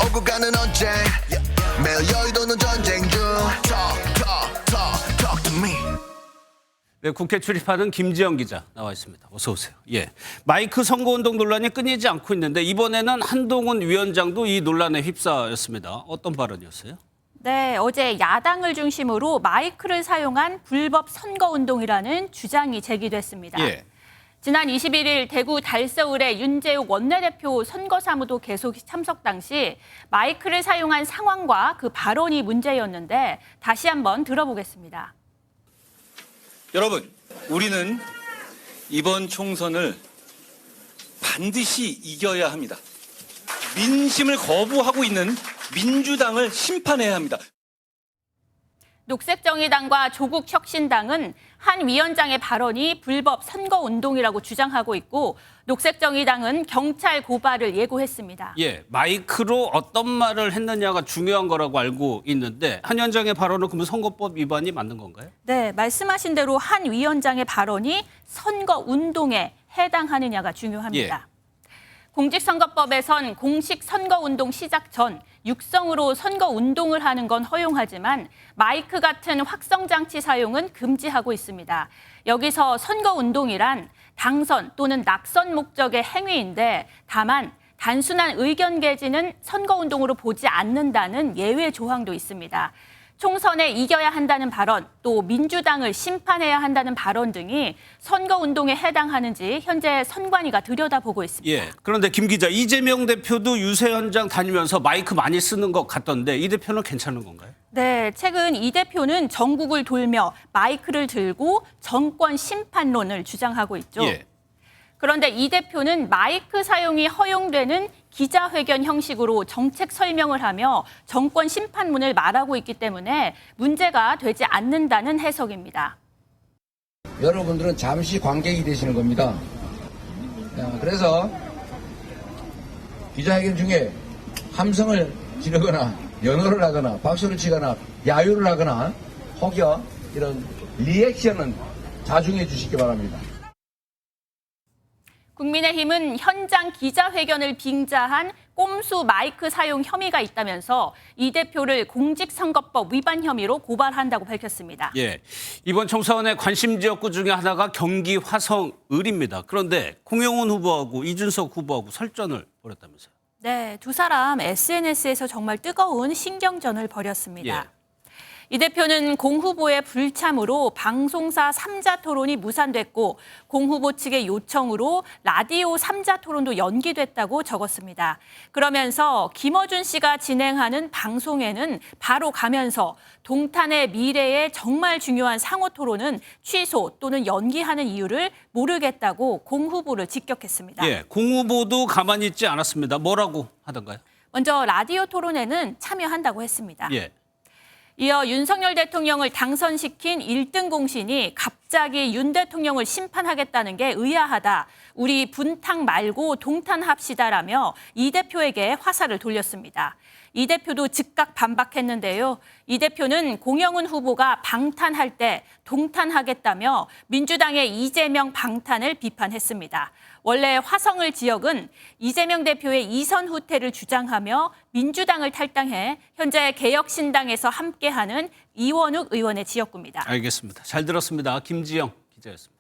오고 가는 언제 매일 여의도는 전쟁 중 Talk to me. 네, 국회 출입하는 김지영 기자 나와 있습니다. 어서 오세요. 예, 마이크 선거운동 논란이 끊이지 않고 있는데 이번에는 한동훈 위원장도 이 논란에 휩싸였습니다. 어떤 발언이었어요? 네, 어제 야당을 중심으로 마이크를 사용한 불법 선거운동이라는 주장이 제기됐습니다. 예. 지난 21일 대구 달서울의 윤재욱 원내대표 선거사무도 계속 참석 당시 마이크를 사용한 상황과 그 발언이 문제였는데 다시 한번 들어보겠습니다. 여러분, 우리는 이번 총선을 반드시 이겨야 합니다. 민심을 거부하고 있는 민주당을 심판해야 합니다. 녹색정의당과 조국혁신당은 한 위원장의 발언이 불법 선거운동이라고 주장하고 있고 녹색정의당은 경찰 고발을 예고했습니다. 예, 마이크로 어떤 말을 했느냐가 중요한 거라고 알고 있는데 한 위원장의 발언은 그러면 선거법 위반이 맞는 건가요? 네, 말씀하신 대로 한 위원장의 발언이 선거운동에 해당하느냐가 중요합니다. 공직선거법에선 공식 선거운동 시작 전 육성으로 선거운동을 하는 건 허용하지만 마이크 같은 확성장치 사용은 금지하고 있습니다. 여기서 선거운동이란 당선 또는 낙선 목적의 행위인데 다만 단순한 의견 개진은 선거운동으로 보지 않는다는 예외 조항도 있습니다. 총선에 이겨야 한다는 발언, 또 민주당을 심판해야 한다는 발언 등이 선거운동에 해당하는지 현재 선관위가 들여다보고 있습니다. 예. 그런데 김 기자, 이재명 대표도 유세 현장 다니면서 마이크 많이 쓰는 것 같던데 이 대표는 괜찮은 건가요? 네, 최근 이 대표는 전국을 돌며 마이크를 들고 정권 심판론을 주장하고 있죠. 예. 그런데 이 대표는 마이크 사용이 허용되는 기자회견 형식으로 정책 설명을 하며 정권 심판문을 말하고 있기 때문에 문제가 되지 않는다는 해석입니다. 여러분들은 잠시 관객이 되시는 겁니다. 그래서 기자회견 중에 함성을 지르거나 연호를 하거나 박수를 치거나 야유를 하거나 혹여 이런 리액션은 자중해 주시기 바랍니다. 국민의힘은 현장 기자회견을 빙자한 꼼수 마이크 사용 혐의가 있다면서 이 대표를 공직선거법 위반 혐의로 고발한다고 밝혔습니다. 예, 이번 총선의 관심 지역구 중에 하나가 경기 화성을입니다. 그런데 공영훈 후보하고 이준석 후보하고 설전을 벌였다면서요? 네, 두 사람 SNS에서 정말 뜨거운 신경전을 벌였습니다. 예. 이 대표는 공 후보의 불참으로 방송사 3자 토론이 무산됐고 공 후보 측의 요청으로 라디오 3자 토론도 연기됐다고 적었습니다. 그러면서 김어준 씨가 진행하는 방송에는 바로 가면서 동탄의 미래에 정말 중요한 상호 토론은 취소 또는 연기하는 이유를 모르겠다고 공 후보를 직격했습니다. 예, 공 후보도 가만히 있지 않았습니다. 뭐라고 하던가요? 먼저 라디오 토론에는 참여한다고 했습니다. 예. 이어 윤석열 대통령을 당선시킨 1등 공신이 갑자기 윤 대통령을 심판하겠다는 게 의아하다. 우리 분탕 말고 동탄합시다라며 이 대표에게 화살을 돌렸습니다. 이 대표도 즉각 반박했는데요. 이 대표는 공영훈 후보가 방탄할 때 동탄하겠다며 민주당의 이재명 방탄을 비판했습니다. 원래 화성을 지역은 이재명 대표의 이선 후퇴를 주장하며 민주당을 탈당해 현재 개혁신당에서 함께하는 이원욱 의원의 지역구입니다. 알겠습니다. 잘 들었습니다. 김지영 기자였습니다.